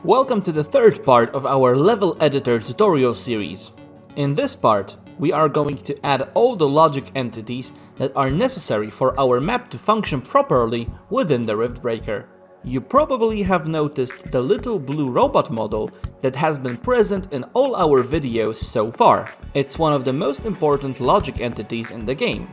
Welcome to the third part of our level editor tutorial series. In this part, we are going to add all the logic entities that are necessary for our map to function properly within the Riftbreaker. You probably have noticed the little blue robot model that has been present in all our videos so far. It's one of the most important logic entities in the game.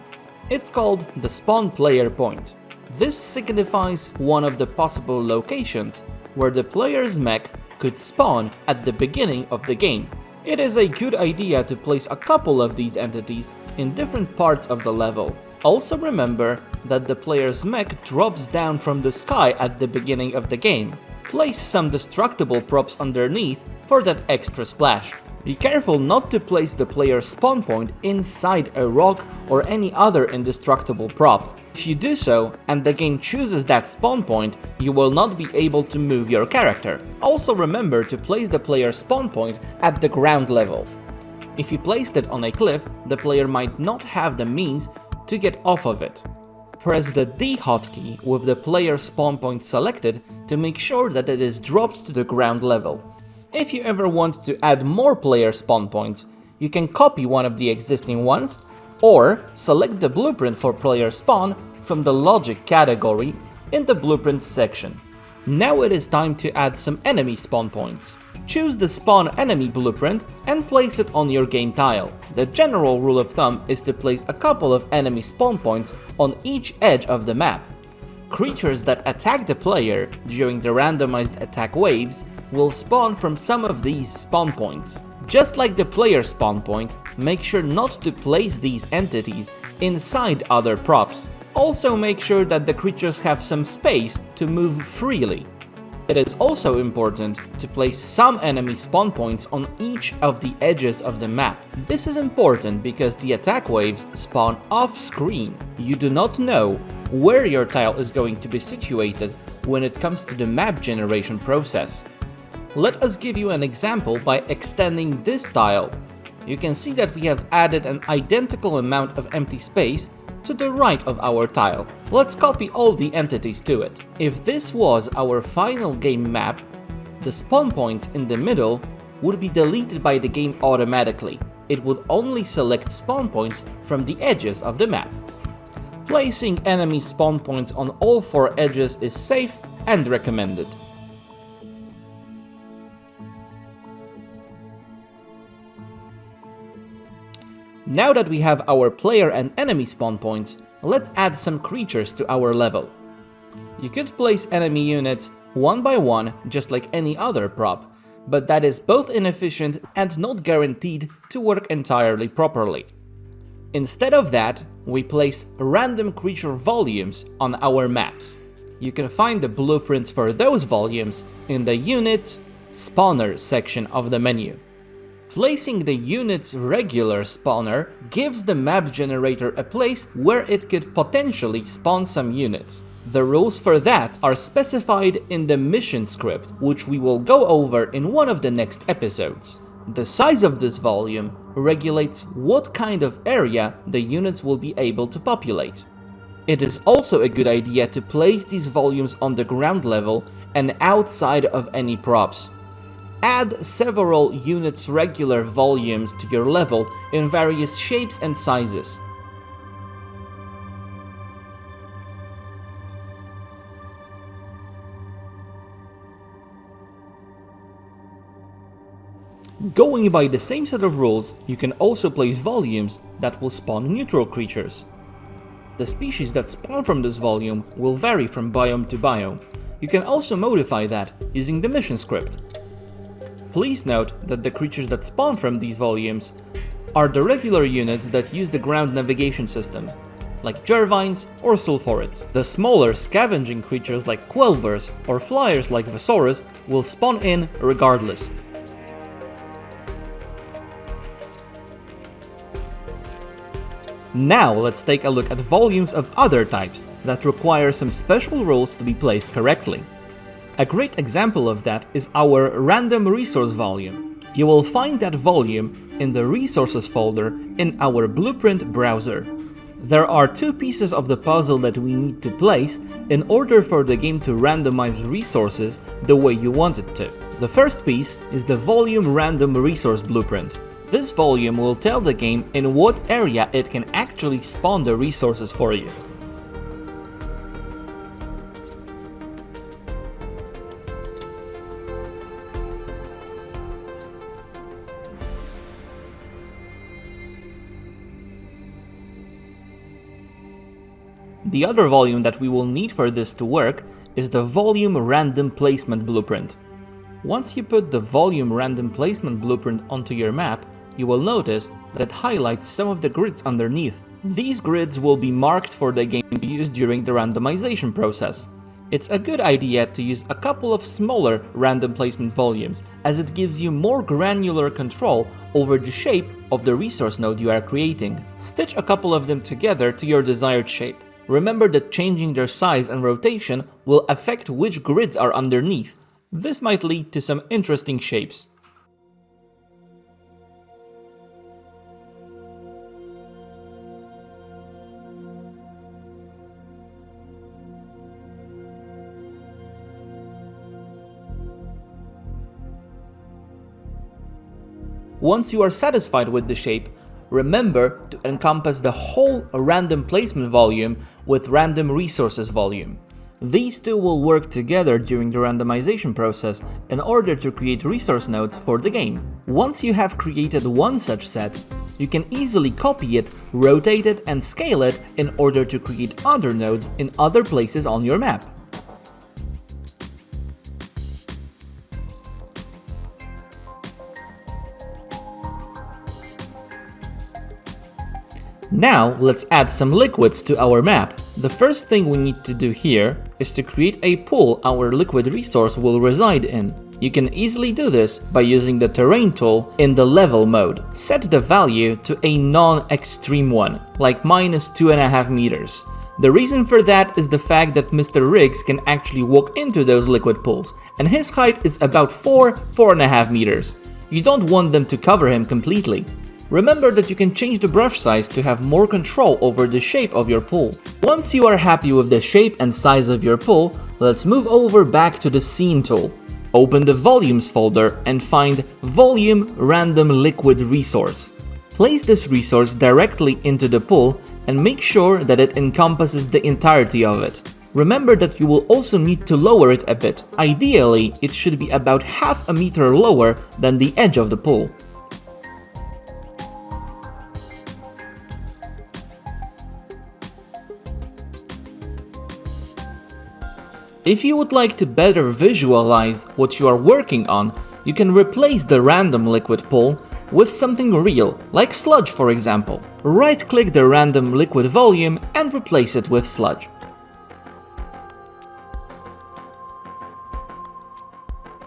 It's called the spawn player point. This signifies one of the possible locations where the player's mech could spawn at the beginning of the game. It is a good idea to place a couple of these entities in different parts of the level. Also remember that the player's mech drops down from the sky at the beginning of the game. Place some destructible props underneath for that extra splash. Be careful not to place the player's spawn point inside a rock or any other indestructible prop. If you do so, and the game chooses that spawn point, you will not be able to move your character. Also remember to place the player's spawn point at the ground level. If you placed it on a cliff, the player might not have the means to get off of it. Press the D hotkey with the player's spawn point selected to make sure that it is dropped to the ground level. If you ever want to add more player spawn points, you can copy one of the existing ones, or select the blueprint for player spawn from the logic category in the blueprints section. Now it is time to add some enemy spawn points. Choose the spawn enemy blueprint and place it on your game tile. The general rule of thumb is to place a couple of enemy spawn points on each edge of the map. Creatures that attack the player during the randomized attack waves will spawn from some of these spawn points. Just like the player spawn point, make sure not to place these entities inside other props. Also make sure that the creatures have some space to move freely. It is also important to place some enemy spawn points on each of the edges of the map. This is important because the attack waves spawn off screen. You do not know where your tile is going to be situated when it comes to the map generation process. Let us give you an example by extending this tile. You can see that we have added an identical amount of empty space to the right of our tile. Let's copy all the entities to it. If this was our final game map, the spawn points in the middle would be deleted by the game automatically. It would only select spawn points from the edges of the map. Placing enemy spawn points on all four edges is safe and recommended. Now that we have our player and enemy spawn points, let's add some creatures to our level. You could place enemy units one by one just like any other prop, but that is both inefficient and not guaranteed to work entirely properly. Instead of that, we place random creature volumes on our maps. You can find the blueprints for those volumes in the Units Spawner section of the menu. Placing the unit's regular spawner gives the map generator a place where it could potentially spawn some units. The rules for that are specified in the mission script, which we will go over in one of the next episodes. The size of this volume regulates what kind of area the units will be able to populate. It is also a good idea to place these volumes on the ground level and outside of any props. Add several units' regular volumes to your level in various shapes and sizes. Going by the same set of rules, you can also place volumes that will spawn neutral creatures. The species that spawn from this volume will vary from biome to biome. You can also modify that using the mission script. Please note that the creatures that spawn from these volumes are the regular units that use the ground navigation system, like Jervines or Sulfurids. The smaller scavenging creatures like Quelbers or flyers like Vesaurus will spawn in regardless. Now let's take a look at volumes of other types that require some special rules to be placed correctly. A great example of that is our random resource volume. You will find that volume in the resources folder in our blueprint browser. There are two pieces of the puzzle that we need to place in order for the game to randomize resources the way you want it to. The first piece is the volume random resource blueprint. This volume will tell the game in what area it can actually spawn the resources for you. The other volume that we will need for this to work is the volume random placement blueprint. Once you put the volume random placement blueprint onto your map, you will notice that it highlights some of the grids underneath. These grids will be marked for the game to use during the randomization process. It's a good idea to use a couple of smaller random placement volumes, as it gives you more granular control over the shape of the resource node you are creating. Stitch a couple of them together to your desired shape. Remember that changing their size and rotation will affect which grids are underneath. This might lead to some interesting shapes. Once you are satisfied with the shape, remember to encompass the whole random placement volume with random resources volume. These two will work together during the randomization process in order to create resource nodes for the game. Once you have created one such set, you can easily copy it, rotate it, and scale it in order to create other nodes in other places on your map. Now let's add some liquids to our map. The first thing we need to do here is to create a pool our liquid resource will reside in. You can easily do this by using the terrain tool in the level mode. Set the value to a non-extreme one, like -2.5 meters. The reason for that is the fact that Mr. Riggs can actually walk into those liquid pools, and his height is about 4.5 meters. You don't want them to cover him completely. Remember that you can change the brush size to have more control over the shape of your pool. Once you are happy with the shape and size of your pool, let's move over back to the scene tool. Open the volumes folder and find volume random liquid resource. Place this resource directly into the pool and make sure that it encompasses the entirety of it. Remember that you will also need to lower it a bit. Ideally, it should be about half a meter lower than the edge of the pool. If you would like to better visualize what you are working on, you can replace the random liquid pool with something real, like sludge for example. Right-click the random liquid volume and replace it with sludge.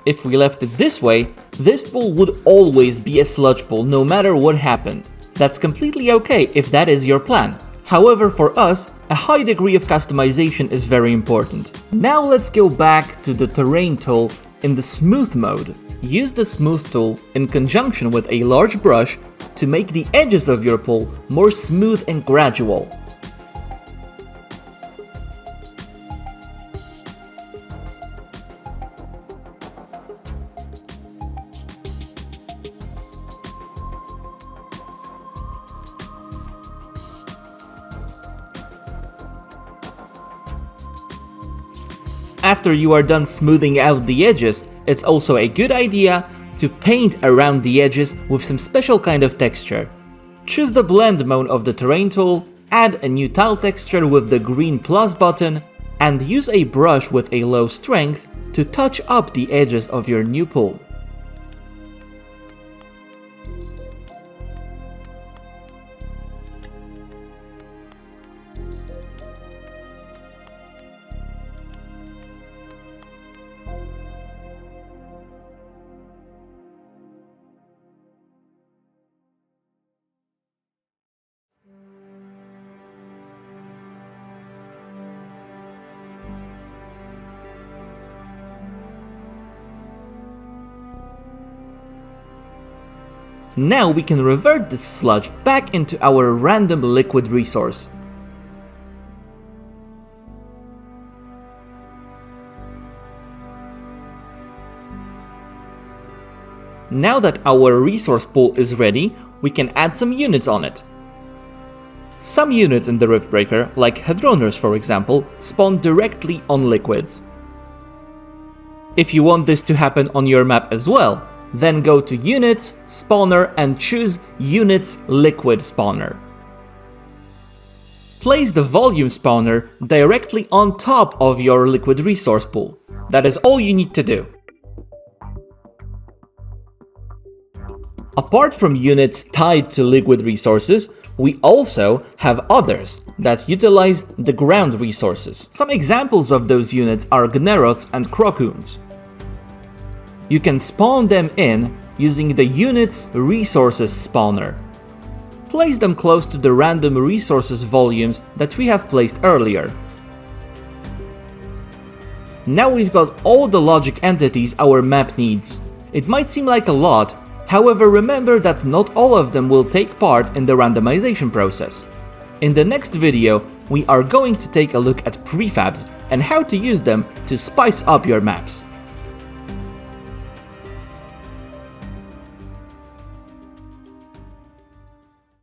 If we left it this way, this pool would always be a sludge pool no matter what happened. That's completely okay if that is your plan. However, for us, a high degree of customization is very important. Now let's go back to the terrain tool in the smooth mode. Use the smooth tool in conjunction with a large brush to make the edges of your pool more smooth and gradual. After you are done smoothing out the edges, it's also a good idea to paint around the edges with some special kind of texture. Choose the blend mode of the terrain tool, add a new tile texture with the green plus button, and use a brush with a low strength to touch up the edges of your new pool. Now we can revert this sludge back into our random liquid resource. Now that our resource pool is ready, we can add some units on it. Some units in the Riftbreaker, like Hadroners for example, spawn directly on liquids. If you want this to happen on your map as well, then go to Units, Spawner and choose Units Liquid Spawner. Place the volume spawner directly on top of your liquid resource pool. That is all you need to do. Apart from units tied to liquid resources, we also have others that utilize the ground resources. Some examples of those units are Gnerots and Crocoons. You can spawn them in using the Units Resources spawner. Place them close to the random resources volumes that we have placed earlier. Now we've got all the logic entities our map needs. It might seem like a lot, however remember that not all of them will take part in the randomization process. In the next video, we are going to take a look at prefabs and how to use them to spice up your maps.